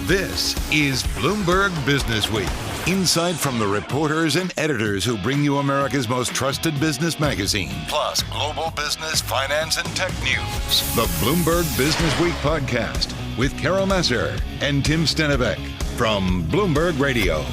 This is Bloomberg Businessweek. Insight from the reporters and editors who bring you America's most trusted business magazine, plus global business, finance, and tech news. The Bloomberg Businessweek podcast with Massar and Tim Stenovec from Bloomberg Radio.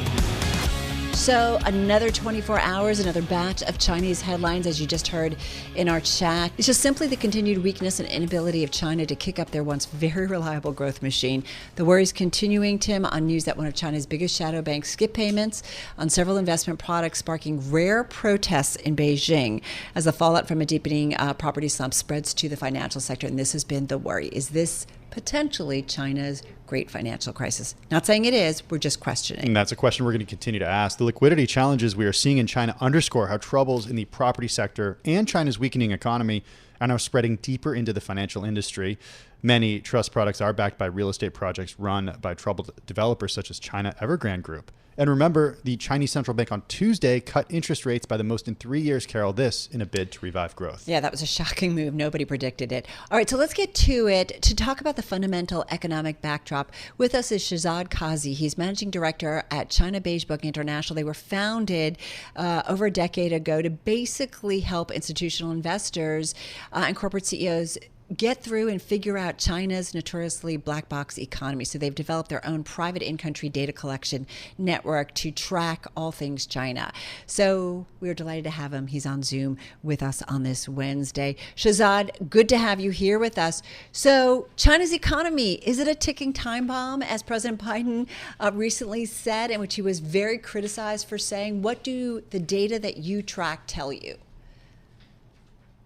So another 24 hours, another batch of Chinese headlines, as you just heard in our chat. It's just simply the continued weakness and inability of China to kick up their once very reliable growth machine. The worries continuing, Tim, on news that one of China's biggest shadow banks skipped payments on several investment products, sparking rare protests in Beijing as the fallout from a deepening property slump spreads to the financial sector. And this has been the worry. Is this potentially China's great financial crisis? Not saying it is, we're just questioning. And that's a question we're going to continue to ask. The liquidity challenges we are seeing in China underscore how troubles in the property sector and China's weakening economy are now spreading deeper into the financial industry. Many trust products are backed by real estate projects run by troubled developers such as China Evergrande Group. And remember, the Chinese central bank on Tuesday cut interest rates by the most in 3 years, Carol, this in a bid to revive growth. Yeah, that was a shocking move. Nobody predicted it. All right, so let's get to it. To talk about the fundamental economic backdrop, with us is Shehzad Qazi. He's managing director at China Beige Book International. They were founded over a decade ago to basically help institutional investors and corporate CEOs get through and figure out China's notoriously black box economy. So they've developed their own private in-country data collection network to track all things China. So we're delighted to have him. He's on Zoom with us on this Wednesday. Shehzad, good to have you here with us. So China's economy, is it a ticking time bomb, as President Biden recently said, in which he was very criticized for saying? What do the data that you track tell you?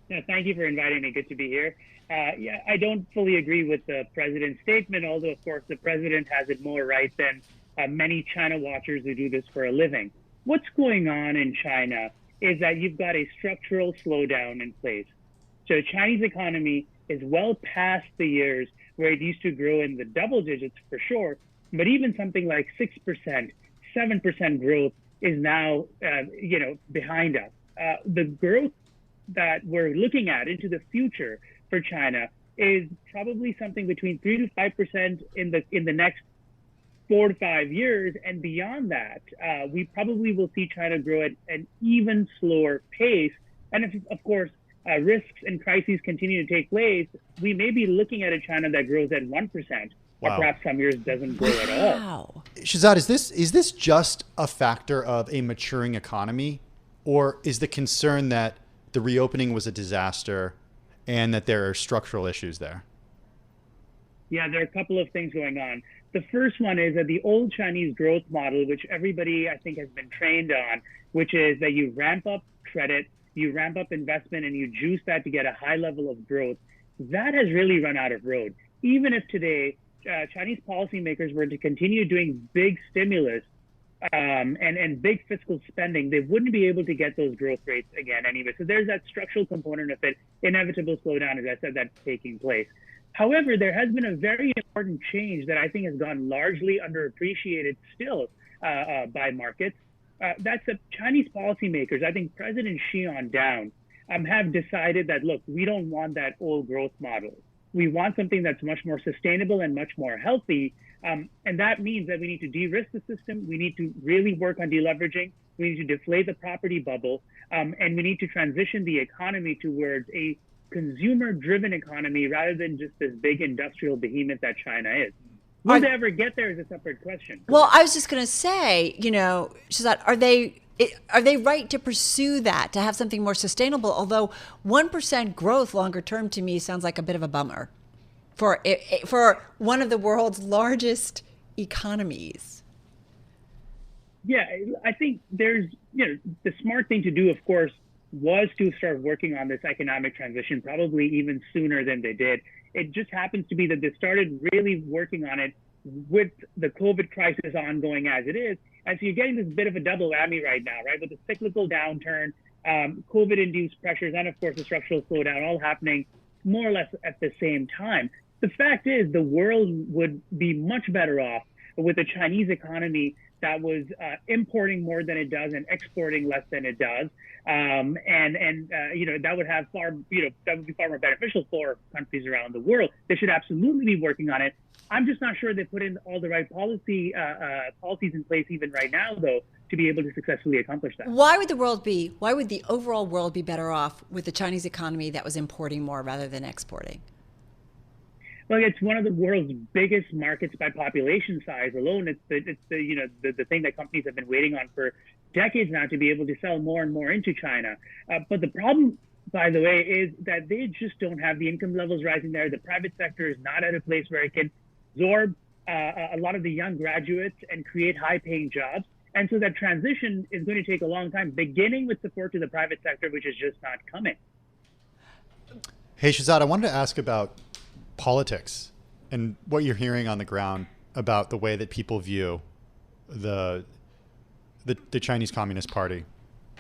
Yeah, thank you for inviting me. Good to be here. I don't fully agree with the president's statement, although, of course, the president has it more right than many China watchers who do this for a living. What's going on in China is that you've got a structural slowdown in place. So the Chinese economy is well past the years where it used to grow in the double digits for sure, but even something like 6%, 7% growth is now, behind us. The growth that we're looking at into the future for China is probably something between 3 to 5% in the next 4 to 5 years, and beyond that, we probably will see China grow at an even slower pace. And if, of course, risks and crises continue to take place, we may be looking at a China that grows at 1%, or perhaps some years doesn't grow at all. Shehzad, is this just a factor of a maturing economy, or is the concern that the reopening was a disaster and that there are structural issues there? Yeah, there are a couple of things going on. The first one is that the old Chinese growth model, which everybody I think has been trained on, which is that you ramp up credit, you ramp up investment, and you juice that to get a high level of growth, that has really run out of road. Even if today Chinese policymakers were to continue doing big stimulus and big fiscal spending, they wouldn't be able to get those growth rates again anyway. So there's that structural component of it, inevitable slowdown, as I said, that's taking place. However, there has been a very important change that I think has gone largely underappreciated still by markets. That's that Chinese policymakers, I think President Xi on down, have decided that, look, we don't want that old growth model. We want something that's much more sustainable and much more healthy. And that means that we need to de-risk the system. We need to really work on deleveraging. We need to deflate the property bubble. And we need to transition the economy towards a consumer-driven economy rather than just this big industrial behemoth that China is. Will they ever get there is a separate question. Well, I was just going to say, Shehzad, are they right to pursue that, to have something more sustainable? Although 1% growth longer term to me sounds like a bit of a bummer for one of the world's largest economies. Yeah, I think there's, the smart thing to do, of course, was to start working on this economic transition probably even sooner than they did. It just happens to be that they started really working on it with the COVID crisis ongoing as it is. And so you're getting this bit of a double whammy right now, right? With the cyclical downturn, COVID-induced pressures, and of course the structural slowdown all happening more or less at the same time. The fact is the world would be much better off with a Chinese economy that was importing more than it does and exporting less than it does. That would have that would be far more beneficial for countries around the world. They should absolutely be working on it. I'm just not sure they put in all the right policies in place even right now, though, to be able to successfully accomplish that. Why would the overall world be better off with the Chinese economy that was importing more rather than exporting? Well, it's one of the world's biggest markets by population size alone. It's the thing that companies have been waiting on for decades now to be able to sell more and more into China. But the problem, by the way, is that they just don't have the income levels rising there. The private sector is not at a place where it can absorb a lot of the young graduates and create high-paying jobs. And so that transition is going to take a long time, beginning with support to the private sector, which is just not coming. Hey, Shehzad, I wanted to ask about politics and what you're hearing on the ground about the way that people view the Chinese Communist Party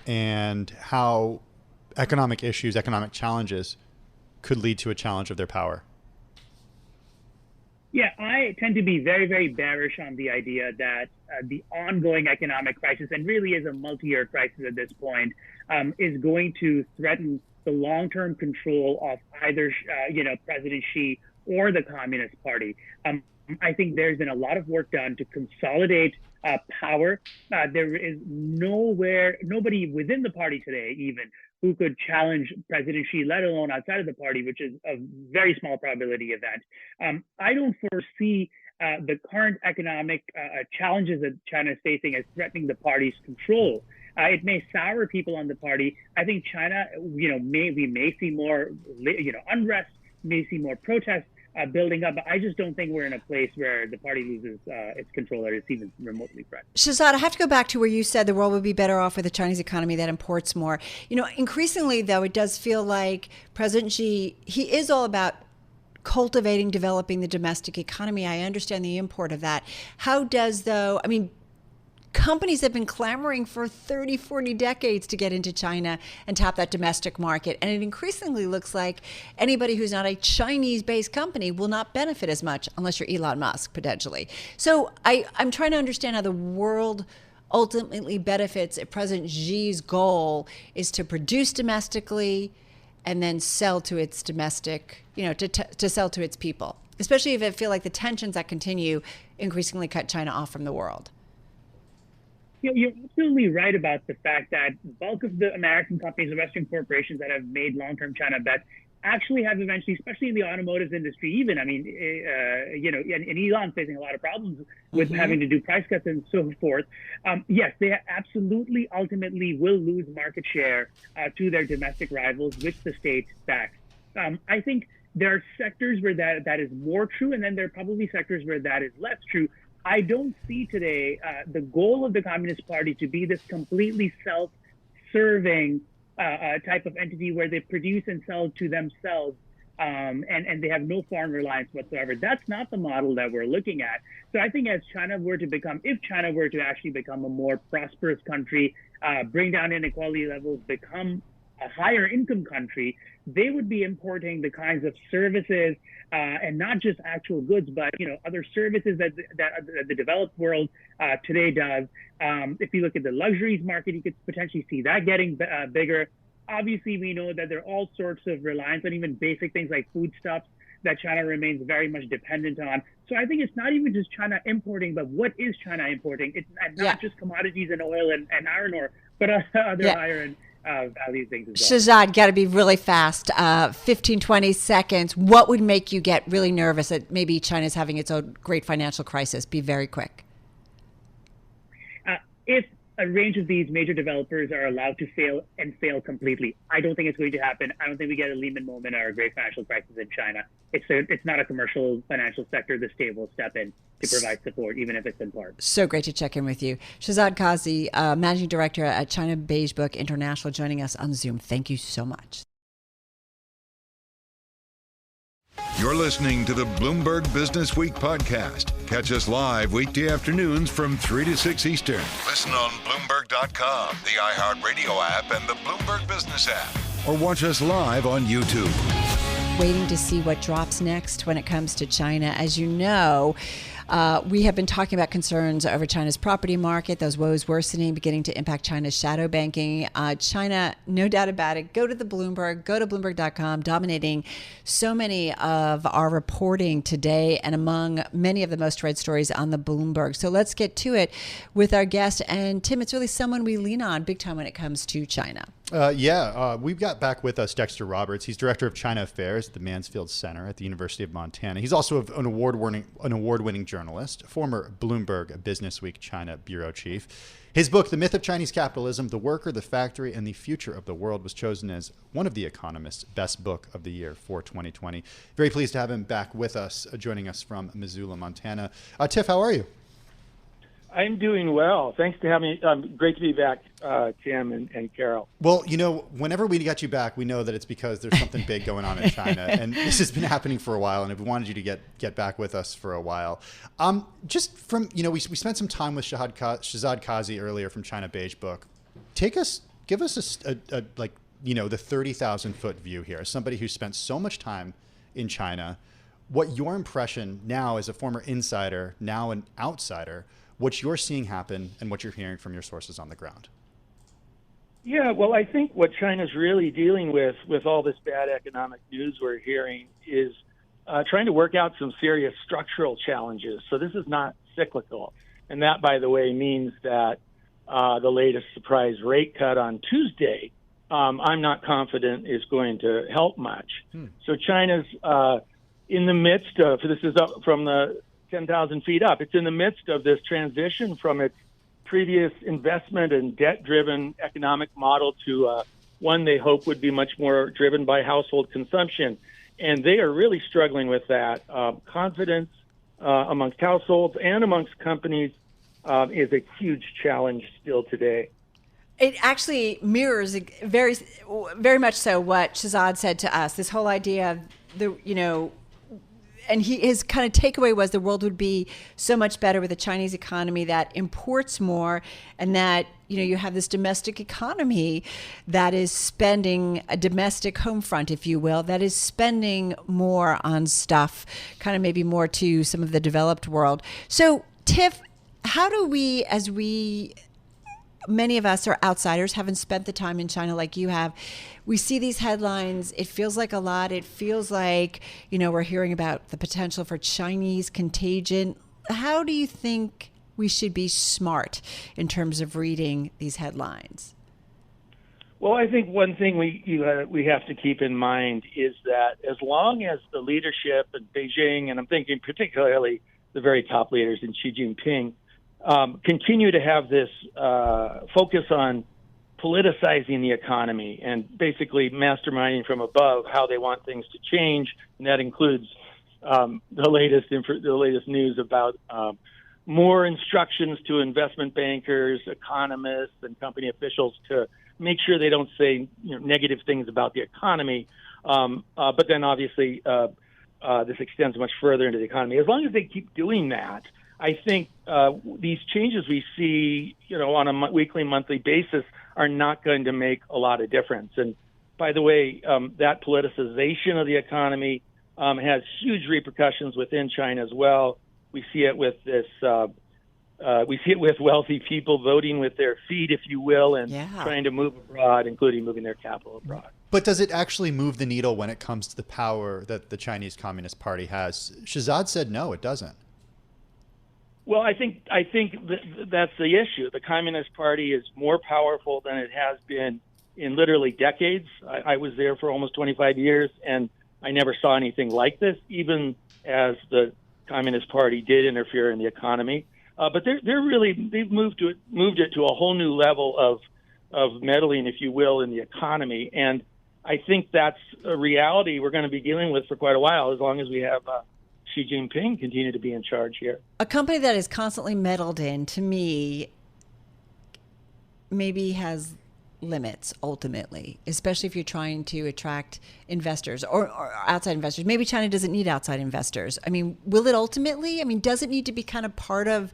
and how economic issues, economic challenges could lead to a challenge of their power. Yeah, I tend to be very, very bearish on the idea that the ongoing economic crisis, and really is a multi-year crisis at this point, is going to threaten the long-term control of either, President Xi or the Communist Party. I think there's been a lot of work done to consolidate power. There is nobody within the party today even who could challenge President Xi, let alone outside of the party, which is a very small probability of that. I don't foresee the current economic challenges that China is facing as threatening the party's control. It may sour people on the party. I think China, we may see more, unrest, may see more protests building up. But I just don't think we're in a place where the party loses its control or it's even remotely threatened. Shehzad, I have to go back to where you said the world would be better off with a Chinese economy that imports more. Increasingly, though, it does feel like President Xi, he is all about cultivating, developing the domestic economy. I understand the import of that. How does, though, companies have been clamoring for 30, 40 decades to get into China and tap that domestic market. And it increasingly looks like anybody who's not a Chinese-based company will not benefit as much unless you're Elon Musk, potentially. So I'm trying to understand how the world ultimately benefits if President Xi's goal is to produce domestically and then sell to its domestic, to sell to its people, especially if I feel like the tensions that continue increasingly cut China off from the world. You're absolutely right about the fact that the bulk of the American companies, the Western corporations that have made long-term China bets actually have eventually, especially in the automotive industry, even, and Elon's facing a lot of problems with having to do price cuts and so forth. Yes, they absolutely ultimately will lose market share to their domestic rivals, which the state backs. I think there are sectors where that is more true, and then there are probably sectors where that is less true. I don't see today the goal of the Communist Party to be this completely self-serving type of entity where they produce and sell to themselves and they have no foreign reliance whatsoever. That's not the model that we're looking at. So I think if China were to actually become a more prosperous country, bring down inequality levels, become a higher income country, they would be importing the kinds of services and not just actual goods, but other services that the developed world today does. If you look at the luxuries market, you could potentially see that getting bigger. Obviously, we know that there are all sorts of reliance on even basic things like foodstuffs that China remains very much dependent on. So I think it's not even just China importing, but what is China importing? It's not just commodities and oil and iron ore, but other higher end value things as well. Shehzad, got to be really fast. 15, 20 seconds. What would make you get really nervous that maybe China's having its own great financial crisis? Be very quick. If a range of these major developers are allowed to fail completely, I don't think it's going to happen. I don't think we get a Lehman moment or a great financial crisis in China. It's not a commercial financial sector the state will step in to provide support, even if it's in part. So great to check in with you. Shehzad Qazi, Managing Director at China Beige Book International, joining us on Zoom. Thank you so much. You're listening to the Bloomberg Businessweek podcast. Catch us live weekday afternoons from 3 to 6 Eastern. Listen on Bloomberg.com, the iHeartRadio app, and the Bloomberg Business app. Or watch us live on YouTube. Waiting to see what drops next when it comes to China. As you know, We have been talking about concerns over China's property market, those woes worsening, beginning to impact China's shadow banking. China, no doubt about it. Go to Bloomberg.com, dominating so many of our reporting today and among many of the most read stories on the Bloomberg. So let's get to it with our guest. And Tim, it's really someone we lean on big time when it comes to China. We've got back with us Dexter Roberts. He's director of China Affairs at the Mansfield Center at the University of Montana. He's also an award-winning journalist, former Bloomberg Businessweek China bureau chief. His book, The Myth of Chinese Capitalism, The Worker, the Factory, and the Future of the World, was chosen as one of The Economist's best book of the year for 2020. Very pleased to have him back with us, joining us from Missoula, Montana. Tiff, how are you? I'm doing well. Thanks for having me. Great to be back, Tim and Carol. Well, whenever we get you back, we know that it's because there's something big going on in China. And this has been happening for a while, and we wanted you to get back with us for a while. Just from, we spent some time with Shehzad Qazi earlier from China Beige book. Give us the 30,000 foot view here. As somebody who spent so much time in China, what your impression now as a former insider, now an outsider, what you're seeing happen and what you're hearing from your sources on the ground. Yeah, well, I think what China's really dealing with all this bad economic news we're hearing, is trying to work out some serious structural challenges. So this is not cyclical. And that, by the way, means that the latest surprise rate cut on Tuesday, I'm not confident is going to help much. So China's in the midst of, this is up from the 10,000 feet up. It's in the midst of this transition from its previous investment and debt-driven economic model to one they hope would be much more driven by household consumption. And they are really struggling with that. Confidence amongst households and amongst companies is a huge challenge still today. It actually mirrors very, very much so what Shehzad said to us. This whole idea of and his kind of takeaway was the world would be so much better with a Chinese economy that imports more, and that you have this domestic economy that is spending, a domestic home front, if you will, that is spending more on stuff, kind of maybe more to some of the developed world. So, Tiff, how do we, many of us are outsiders, haven't spent the time in China like you have. We see these headlines. It feels like a lot. It feels like, we're hearing about the potential for Chinese contagion. How do you think we should be smart in terms of reading these headlines? Well, I think one thing we have to keep in mind is that as long as the leadership in Beijing, and I'm thinking particularly the very top leaders in Xi Jinping, continue to have this focus on politicizing the economy and basically masterminding from above how they want things to change, and that includes the latest news about more instructions to investment bankers, economists, and company officials to make sure they don't say negative things about the economy. But then obviously this extends much further into the economy. As long as they keep doing that, I think these changes we see, on a weekly, monthly basis are not going to make a lot of difference. And by the way, that politicization of the economy has huge repercussions within China as well. We see it with this. We see it with wealthy people voting with their feet, if you will, and trying to move abroad, including moving their capital abroad. But does it actually move the needle when it comes to the power that the Chinese Communist Party has? Shehzad said no, it doesn't. Well, I think that's the issue. The Communist Party is more powerful than it has been in literally decades. I was there for almost 25 years, and I never saw anything like this, even as the Communist Party did interfere in the economy. But they've moved it to a whole new level of meddling, if you will, in the economy. And I think that's a reality we're going to be dealing with for quite a while, as long as we have Xi Jinping continue to be in charge here. A company that is constantly meddled in, to me, maybe has limits ultimately, especially if you're trying to attract investors or outside investors. Maybe China doesn't need outside investors. I mean, will it ultimately? I mean, does it need to be kind of part of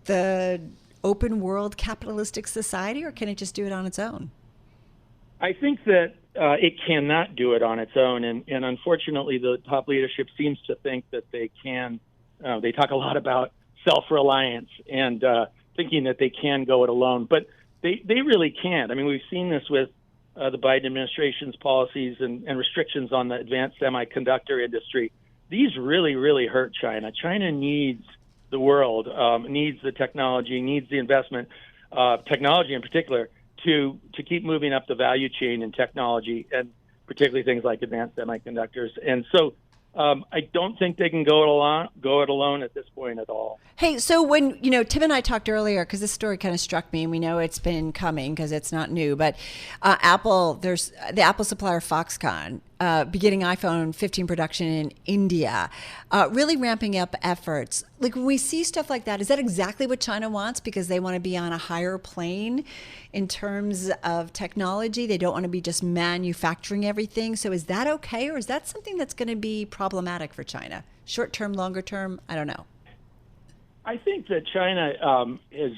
the open world capitalistic society, or can it just do it on its own? I think that it cannot do it on its own, and unfortunately, the top leadership seems to think that they can They talk a lot about self-reliance and thinking that they can go it alone, but they really can't. I mean, we've seen this with the Biden administration's policies and restrictions on the advanced semiconductor industry. These really, really hurt China. China needs the world, needs the technology, needs the investment, technology in particular, to keep moving up the value chain in technology, and particularly things like advanced semiconductors. And so I don't think they can go it alone at this point at all. Hey, so when, Tim and I talked earlier, because this story kind of struck me, and we know it's been coming because it's not new, but there's the Apple supplier Foxconn beginning iPhone 15 production in India, really ramping up efforts. Like, when we see stuff like that, is that exactly what China wants? Because they want to be on a higher plane in terms of technology. They don't want to be just manufacturing everything. So is that okay? Or is that something that's going to be problematic for China? Short term, longer term? I don't know. I think that China is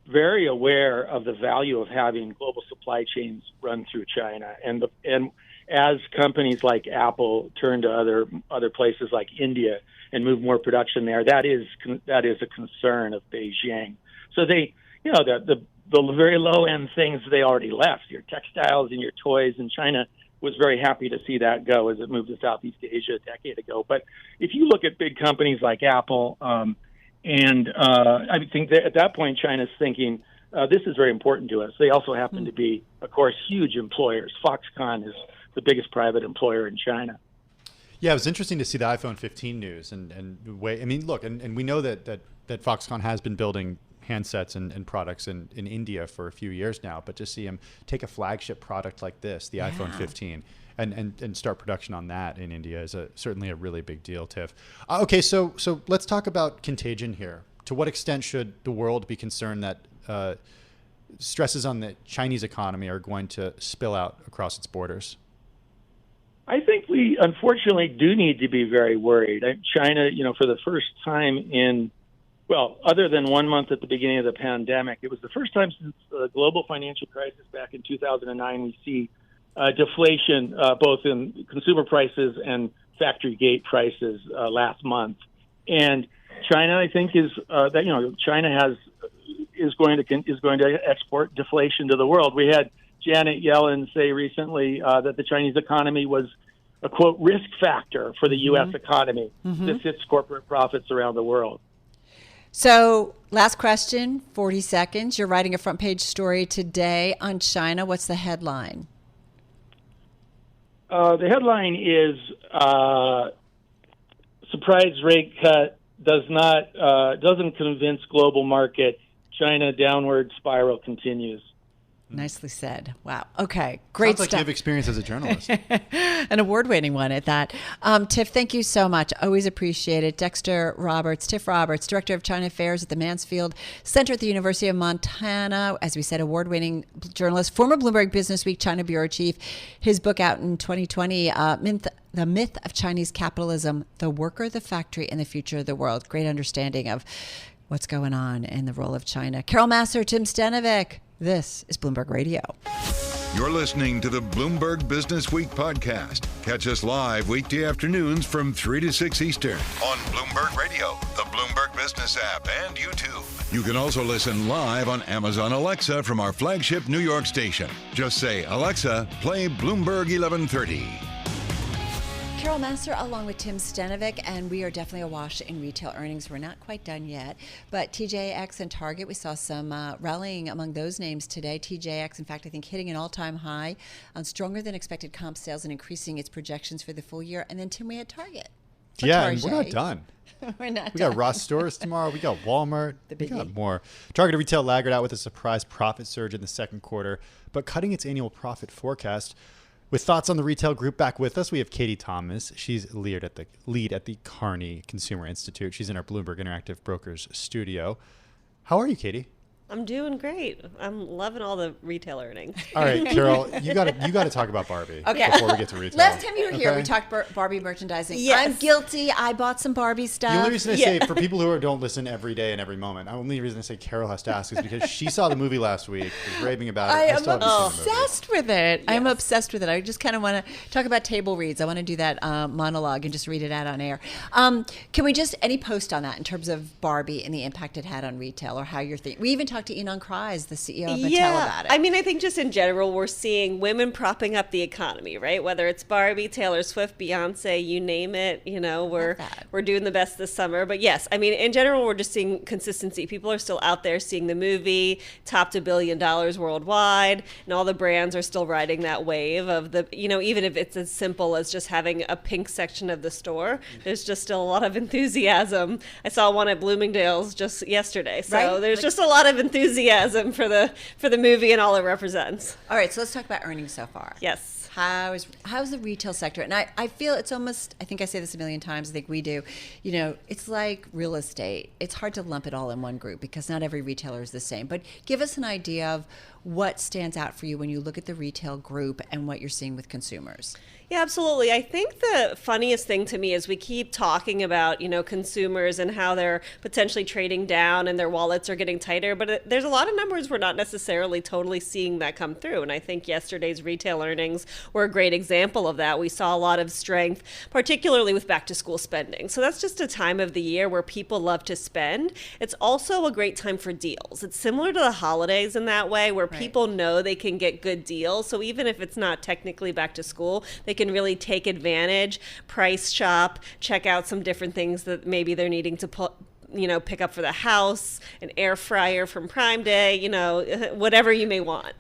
very aware of the value of having global supply chains run through China, and as companies like Apple turn to other places like India and move more production there, that is a concern of Beijing. So they, the very low end things they already left, your textiles and your toys, and China was very happy to see that go as it moved to Southeast Asia a decade ago. But if you look at big companies like Apple, and I think that at that point, China's thinking, this is very important to us. They also happen to be, of course, huge employers. Foxconn is the biggest private employer in China. Yeah, it was interesting to see the iPhone 15 news. And we know that Foxconn has been building handsets and products in India for a few years now, but to see him take a flagship product like this, the iPhone 15, and start production on that in India is certainly a really big deal, Tiff. Okay, so let's talk about contagion here. To what extent should the world be concerned that stresses on the Chinese economy are going to spill out across its borders? I think we unfortunately do need to be very worried. China, for the first time other than 1 month at the beginning of the pandemic, it was the first time since the global financial crisis back in 2009 we see deflation both in consumer prices and factory gate prices last month. And China, I think, is going to export deflation to the world. We had Janet Yellen say recently that the Chinese economy was a, quote, risk factor for the U.S. economy. This hits corporate profits around the world. So last question, 40 seconds. You're writing a front page story today on China. What's the headline? The headline is surprise rate cut doesn't convince global market. China downward spiral continues. Nicely said. Wow. Okay. Great Sounds like you have experience as a journalist. An award-winning one at that. Tiff, thank you so much. Always appreciate it. Tiff Roberts, Director of China Affairs at the Mansfield Center at the University of Montana. As we said, award-winning journalist, former Bloomberg Businessweek China Bureau Chief. His book out in 2020, The Myth of Chinese Capitalism, The Worker, the Factory, and the Future of the World. Great understanding of what's going on in the role of China. Carol Massar, Tim Stenovec. This is Bloomberg Radio. You're listening to the Bloomberg Businessweek podcast. Catch us live weekday afternoons from 3 to 6 Eastern on Bloomberg Radio, the Bloomberg Business app, and YouTube. You can also listen live on Amazon Alexa from our flagship New York station. Just say, Alexa, play Bloomberg 1130. Carol Massar along with Tim Stenovec, and we are definitely awash in retail earnings. We're not quite done yet, but TJX and Target, we saw some rallying among those names today. TJX, in fact, I think hitting an all-time high on stronger than expected comp sales and increasing its projections for the full year. And then, Tim, we had Target. And we're not done. We got Ross Stores tomorrow. We got Walmart. We got more. Target retail laggard out with a surprise profit surge in the second quarter, but cutting its annual profit forecast. With thoughts on the retail group, back with us, we have Katie Thomas. She's lead at the Kearney Consumer Institute. She's in our Bloomberg Interactive Brokers studio. How are you, Katie? I'm doing great. I'm loving all the retail earnings. All right, Carol, you got to talk about Barbie before we get to retail. Last time you were here, we talked Barbie merchandising. Yes. I'm guilty. I bought some Barbie stuff. The only reason I say, for people who don't listen every day and every moment, the only reason I say Carol has to ask is because she saw the movie last week, was raving about it. I am still haven't seen the movie. obsessed with it. I'm obsessed with it. I just kind of want to talk about table reads. I want to do that monologue and just read it out on air. Can we just, any post on that in terms of Barbie and the impact it had on retail or how you're thinking? We even talked to Enon Kryes, the CEO of Mattel, about it. I mean, I think just in general, we're seeing women propping up the economy, right? Whether it's Barbie, Taylor Swift, Beyonce, you name it, we're doing the best this summer. But yes, I mean, in general, we're just seeing consistency. People are still out there seeing the movie, topped $1 billion worldwide, and all the brands are still riding that wave of the, even if it's as simple as just having a pink section of the store, there's just still a lot of enthusiasm. I saw one at Bloomingdale's just yesterday. So there's just a lot of enthusiasm for the movie and all it represents. All right, so let's talk about earnings so far. Yes. How's the retail sector? And I feel it's almost, I think I say this a million times, I think we do, it's like real estate. It's hard to lump it all in one group because not every retailer is the same. But give us an idea of what stands out for you when you look at the retail group and what you're seeing with consumers. Yeah, absolutely. I think the funniest thing to me is we keep talking about, consumers and how they're potentially trading down and their wallets are getting tighter. But there's a lot of numbers we're not necessarily totally seeing that come through. And I think yesterday's retail earnings were a great example of that. We saw a lot of strength, particularly with back to school spending. So that's just a time of the year where people love to spend. It's also a great time for deals. It's similar to the holidays in that way where people know they can get good deals. So even if it's not technically back to school, they can really take advantage, price shop, check out some different things that maybe they're needing to pick up for the house, an air fryer from Prime Day, whatever you may want.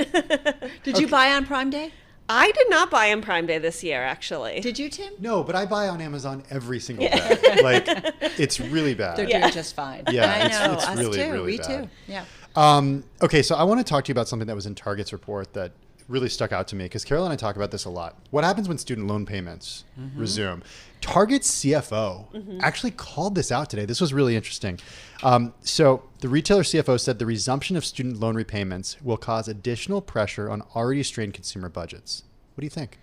Did you buy on Prime Day? I did not buy on Prime Day this year, actually. Did you, Tim? No, but I buy on Amazon every single day. Like, it's really bad. They're doing just fine. Yeah, I know. it's Us really, too. really We bad. too. Yeah. Okay, so I want to talk to you about something that was in Target's report that really stuck out to me because Carol and I talk about this a lot. What happens when student loan payments resume? Target's CFO actually called this out today. This was really interesting. So the retailer CFO said the resumption of student loan repayments will cause additional pressure on already strained consumer budgets. What do you think?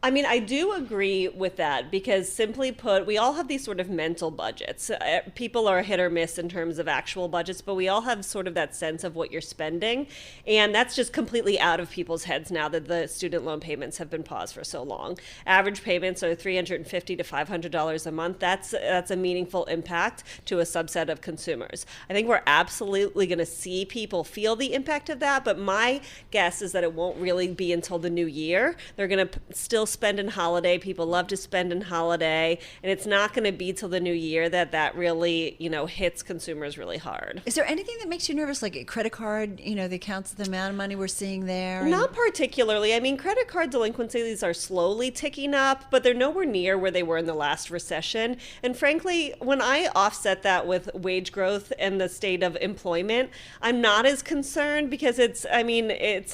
I mean, I do agree with that because simply put, we all have these sort of mental budgets. People are hit or miss in terms of actual budgets, but we all have sort of that sense of what you're spending. And that's just completely out of people's heads now that the student loan payments have been paused for so long. Average payments are $350 to $500 a month. That's a meaningful impact to a subset of consumers. I think we're absolutely going to see people feel the impact of that, but my guess is that it won't really be until the new year. They're going to still spend in holiday. People love to spend in holiday, and it's not going to be till the new year that really, hits consumers really hard. Is there anything that makes you nervous, like a credit card, the accounts, the amount of money we're seeing there? Not particularly. I mean, credit card delinquencies are slowly ticking up, but they're nowhere near where they were in the last recession. And frankly, when I offset that with wage growth and the state of employment, I'm not as concerned because it's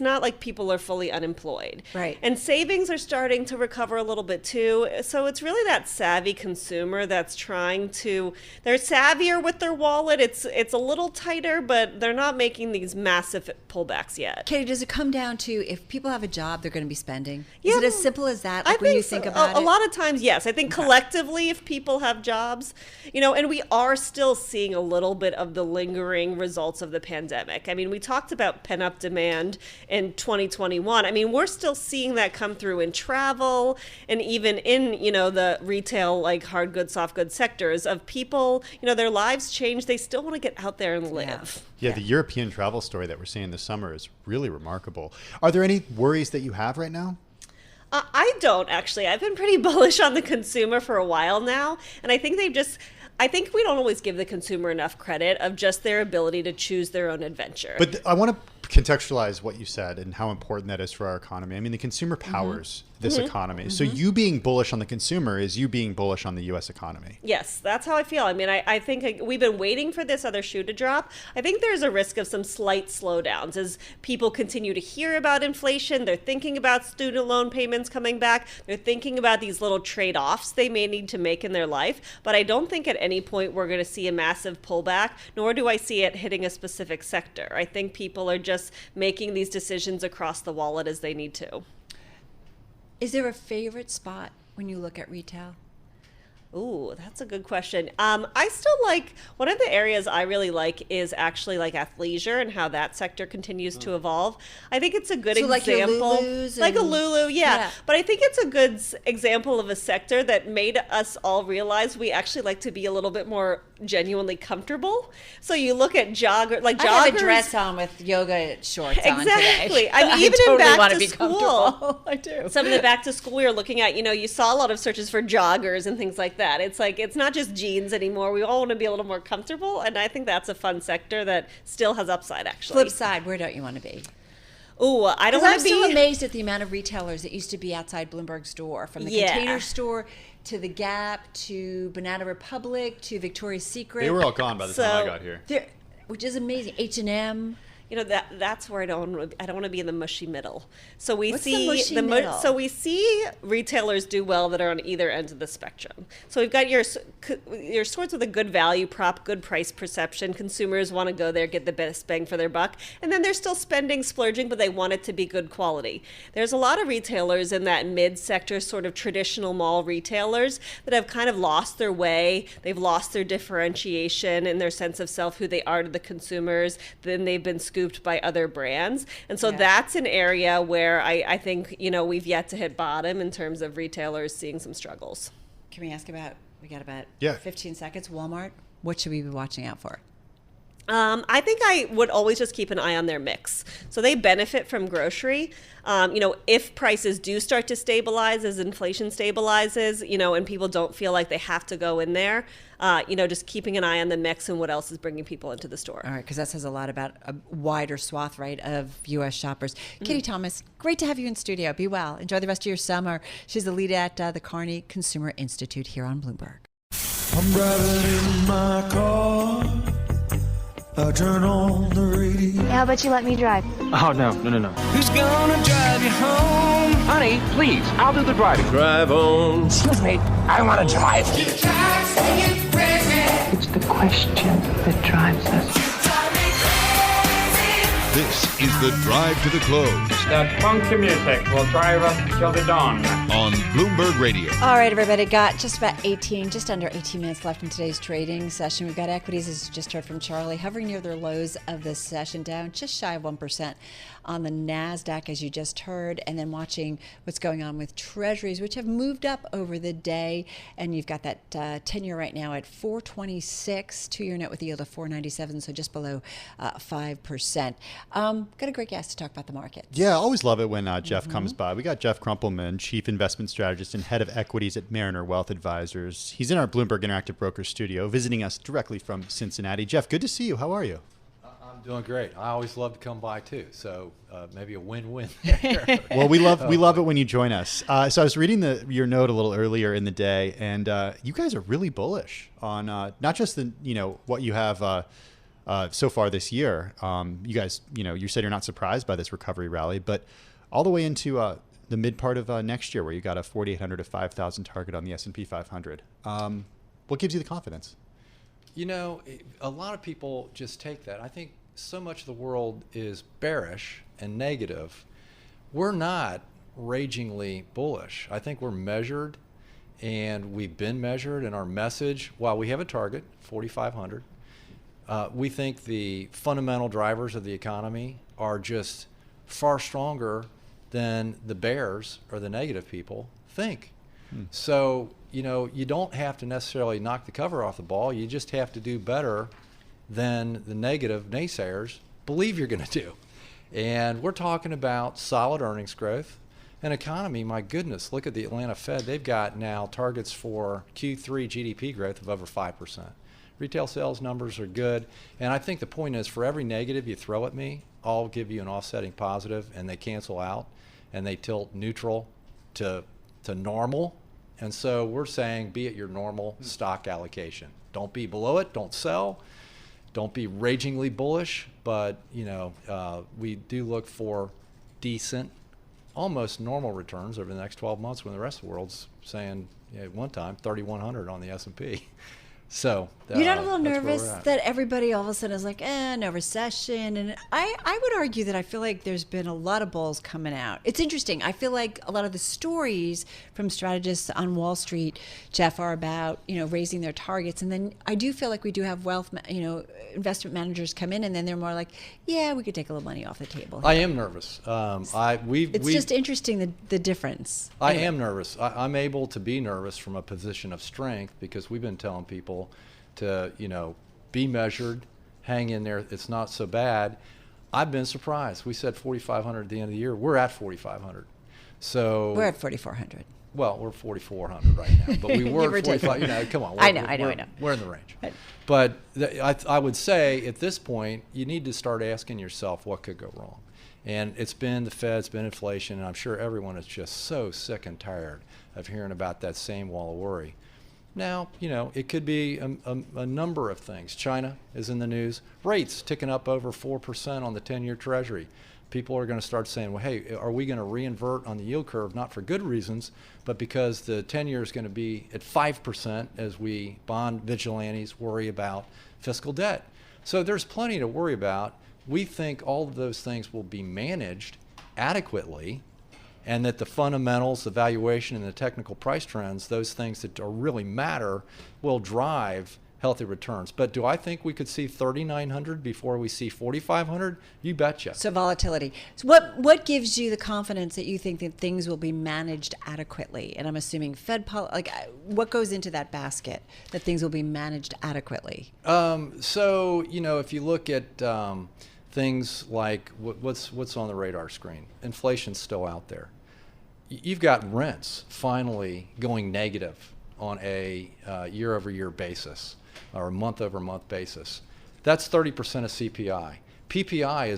not like people are fully unemployed. Right. And savings are starting to recover a little bit too. So it's really that savvy consumer that's they're savvier with their wallet. It's a little tighter, but they're not making these massive pullbacks yet. Katie, does it come down to if people have a job, they're going to be spending? Yeah, Is it as simple as that? Like when you think about it? A lot of times, yes. I think collectively, if people have jobs, and we are still seeing a little bit of the lingering results of the pandemic. I mean, we talked about pent-up demand in 2021. I mean, we're still seeing that come through in travel and even in, the retail, like hard goods, soft goods sectors of people, their lives change. They still want to get out there and live. Yeah, the European travel story that we're seeing this summer is really remarkable. Are there any worries that you have right now? I don't, actually. I've been pretty bullish on the consumer for a while now. And I think I think we don't always give the consumer enough credit of just their ability to choose their own adventure. But I want to contextualize what you said and how important that is for our economy. I mean, the consumer powers this economy. So you being bullish on the consumer is you being bullish on the U.S. economy. Yes, that's how I feel. I mean, I think we've been waiting for this other shoe to drop. I think there's a risk of some slight slowdowns as people continue to hear about inflation. They're thinking about student loan payments coming back. They're thinking about these little trade-offs they may need to make in their life. But I don't think at any point we're going to see a massive pullback, nor do I see it hitting a specific sector. I think people are just making these decisions across the wallet as they need to. Is there a favorite spot when you look at retail? Ooh, that's a good question. I still like, one of the areas I really like is actually like athleisure and how that sector continues to evolve. I think it's a good example. Like your Lulus like a Lulu, yeah. But I think it's a good example of a sector that made us all realize we actually like to be a little bit more genuinely comfortable. So you look at joggers. I have a dress on with yoga shorts on today. Exactly. I mean, even totally in back to be school. I do. Some of the back to school we were looking at, you saw a lot of searches for joggers and things like that. It's like, it's not just jeans anymore. We all want to be a little more comfortable. And I think that's a fun sector that still has upside, actually. Flip side, where don't you want to be? Oh, I don't want to be. I'm still amazed at the amount of retailers that used to be outside Bloomberg store, from the Container Store to the Gap to Banana Republic to Victoria's Secret. They were all gone by the time I got here. Which is amazing. H&M. That's where I don't want to be in the mushy middle. So we What's see the mushy middle? So we see retailers do well that are on either end of the spectrum. So we've got your stores with a good value prop, good price perception. Consumers want to go there, get the best bang for their buck, and then they're still splurging, but they want it to be good quality. There's a lot of retailers in that mid sector, sort of traditional mall retailers, that have kind of lost their way. They've lost their differentiation and their sense of self, who they are to the consumers. Then they've been scooped by other brands. And so that's an area where I think, we've yet to hit bottom in terms of retailers seeing some struggles. Can we ask about, we got about 15 seconds, Walmart? What should we be watching out for? I think I would always just keep an eye on their mix. So they benefit from grocery. If prices do start to stabilize as inflation stabilizes, and people don't feel like they have to go in there, just keeping an eye on the mix and what else is bringing people into the store. All right, because that says a lot about a wider swath, right, of U.S. shoppers. Katie Thomas, great to have you in studio. Be well. Enjoy the rest of your summer. She's the lead at the Kearney Consumer Institute here on Bloomberg. I'm driving in my car. I turn on the radio. How about you let me drive? Oh, no. Who's gonna drive you home? Honey, please, I'll do the driving. Drive on. Excuse me, I want to drive. It's the question that drives us. This is the Drive to the Close That funky music will drive us till the dawn. on Bloomberg Radio. All right, everybody, got just under 18 minutes left in today's trading session. We've got equities, as you just heard from Charlie, hovering near their lows of this session, down just shy of 1% on the NASDAQ, as you just heard, and then watching what's going on with treasuries, which have moved up over the day. And you've got that 10-year right now at 426, 2-year note with a yield of 497, so just below 5%. Got a great guest to talk about the market. Yeah, I always love it when Jeff comes by. We got Jeff Krumpelman, Chief Investment Strategist and Head of Equities at Mariner Wealth Advisors. He's in our Bloomberg Interactive Brokers studio, visiting us directly from Cincinnati. Jeff, good to see you. How are you? I'm doing great. I always love to come by too, so maybe a win-win there. Well, we love it when you join us. So I was reading your note a little earlier in the day, and you guys are really bullish on not just what you have so far this year. You guys, you said you're not surprised by this recovery rally, but all the way into the mid part of next year, where you got a 4,800 to 5,000 target on the S&P 500. What gives you the confidence? A lot of people just take that. I think so much of the world is bearish and negative. We're not ragingly bullish. I think we're measured, and we've been measured in our message. While we have a target, 4,500, we think the fundamental drivers of the economy are just far stronger than the bears or the negative people think. So, you don't have to necessarily knock the cover off the ball. You just have to do better than the negative naysayers believe you're going to do. And we're talking about solid earnings growth. An economy, my goodness, look at the Atlanta Fed. They've got now targets for Q3 GDP growth of over 5%. Retail sales numbers are good. And I think the point is, for every negative you throw at me, I'll give you an offsetting positive, and they cancel out, and they tilt neutral to normal. And so we're saying be at your normal stock allocation. Don't be below it. Don't sell. Don't be ragingly bullish. But, we do look for decent, almost normal returns over the next 12 months when the rest of the world's saying, at one time, 3,100 on the S&P. So you're not a little that's where nervous we're at. that everybody all of a sudden is like, no recession? And I would argue that I feel like there's been a lot of bulls coming out. It's interesting. I feel like a lot of the stories from strategists on Wall Street, Jeff, are about, raising their targets. And then I do feel like we do have investment managers come in, and then they're more like, yeah, we could take a little money off the table here. I am nervous. It's just interesting, the difference. I am nervous. I'm able to be nervous from a position of strength because we've been telling people to, be measured, hang in there. It's not so bad. I've been surprised. We said 4,500 at the end of the year. We're at 4,500. So we're at 4,400. Well, we're 4,400 right now, but we were at 45. Come on. I know. We're in the range. But I would say at this point, you need to start asking yourself what could go wrong. And it's been the Fed, it's been inflation, and I'm sure everyone is just so sick and tired of hearing about that same wall of worry. Now, it could be a number of things. China is in the news. Rates ticking up over 4% on the 10-year Treasury. People are going to start saying, well, hey, are we going to reinvert on the yield curve, not for good reasons, but because the 10-year is going to be at 5% as we bond vigilantes worry about fiscal debt. So there's plenty to worry about. We think all of those things will be managed adequately, and that the fundamentals, the valuation, and the technical price trends, those things that really matter, will drive healthy returns. But do I think we could see 3,900 before we see 4,500? You betcha. So volatility. So what gives you the confidence that you think that things will be managed adequately? And I'm assuming Fed policy, what goes into that basket that things will be managed adequately? So, if you look at things like what's on the radar screen, inflation's still out there. You've got rents finally going negative on a year-over-year basis or a month-over-month basis. That's 30% of CPI. PPI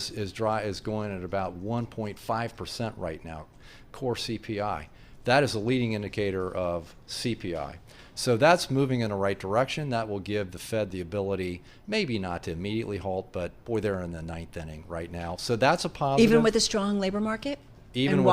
is going at about 1.5% right now, core CPI. That is a leading indicator of CPI. So that's moving in the right direction. That will give the Fed the ability, maybe not to immediately halt, but boy, they're in the ninth inning right now. So that's a positive. Even with a strong labor market? And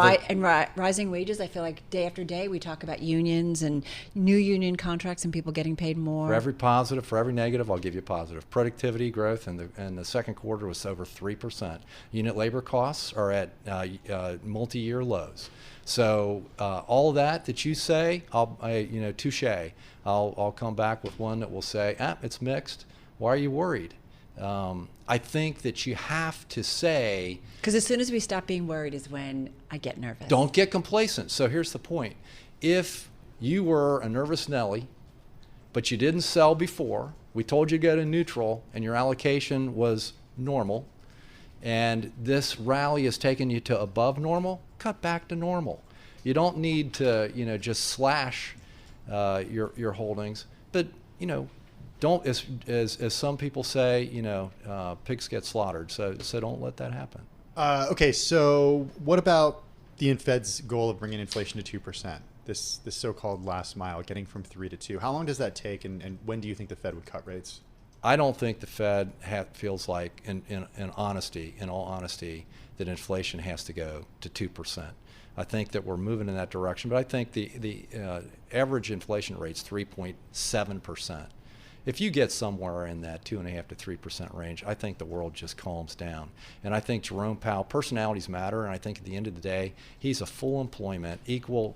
rising wages, I feel like day after day we talk about unions and new union contracts and people getting paid more. For every positive, for every negative, I'll give you a positive. Productivity growth in the second quarter was over 3%. Unit labor costs are at multi-year lows. So all of that you say, touche. I'll come back with one that will say, it's mixed. Why are you worried? I think that you have to say... Because as soon as we stop being worried is when I get nervous. Don't get complacent. So here's the point. If you were a nervous Nelly, but you didn't sell before, we told you to go to neutral, and your allocation was normal, and this rally has taken you to above normal, cut back to normal. You don't need to, just slash your holdings, but, don't, as some people say, pigs get slaughtered. So don't let that happen. Okay, so what about the Fed's goal of bringing inflation to 2%? This so-called last mile, getting from 3 to 2. How long does that take, and when do you think the Fed would cut rates? I don't think the Fed feels like, in all honesty, that inflation has to go to 2%. I think that we're moving in that direction, but I think the average inflation rate's 3.7%. If you get somewhere in that 2.5% to 3% range, I think the world just calms down. And I think Jerome Powell, personalities matter, and I think at the end of the day, he's a full employment, equal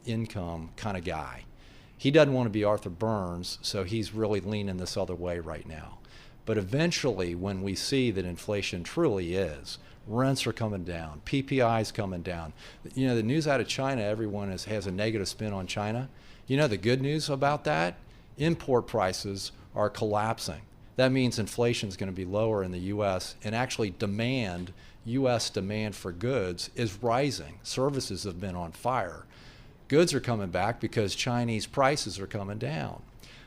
income kind of guy. He doesn't want to be Arthur Burns, so he's really leaning this other way right now. But eventually, when we see that inflation truly is, rents are coming down, PPI is coming down. The news out of China, everyone has a negative spin on China. The good news about that? Import prices are collapsing. That means inflation is going to be lower in the U.S. and actually U.S. demand for goods is rising. Services have been on fire. Goods are coming back because Chinese prices are coming down.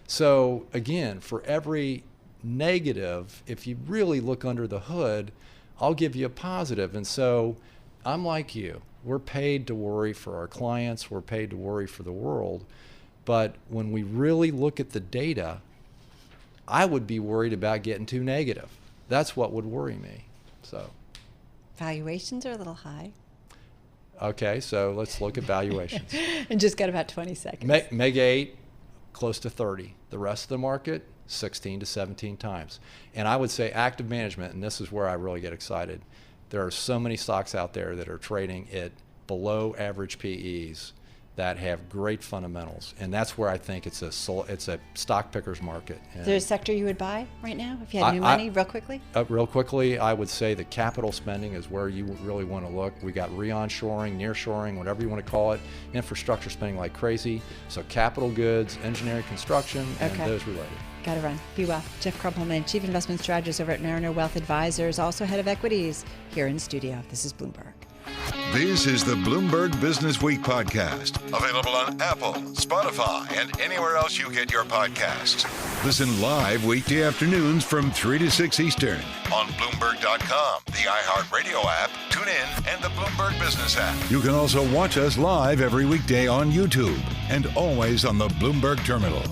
So again, for every negative, if you really look under the hood, I'll give you a positive. And so I'm like you. We're paid to worry for our clients. We're paid to worry for the world. But when we really look at the data, I would be worried about getting too negative. That's what would worry me. So Valuations are a little high. Okay, so let's look at valuations. And just got about 20 seconds. Meg 8, close to 30. The rest of the market, 16 to 17 times. And I would say active management, and this is where I really get excited. There are so many stocks out there that are trading at below average PEs that have great fundamentals, and that's where I think it's a stock picker's market. Is there a sector you would buy right now if you had new money, real quickly? Real quickly, I would say the capital spending is where you really want to look. We got re-onshoring, nearshoring, whatever you want to call it, infrastructure spending like crazy. So capital goods, engineering, construction, and those related. Got to run. Be well. Jeff Krumpelman, Chief Investment Strategist over at Mariner Wealth Advisors, also Head of Equities here in studio. This is Bloomberg. This is the Bloomberg Businessweek podcast, available on Apple, Spotify, and anywhere else you get your podcasts. Listen live weekday afternoons from 3 to 6 Eastern on Bloomberg.com, the iHeartRadio app, TuneIn, and the Bloomberg Business app. You can also watch us live every weekday on YouTube and always on the Bloomberg Terminal.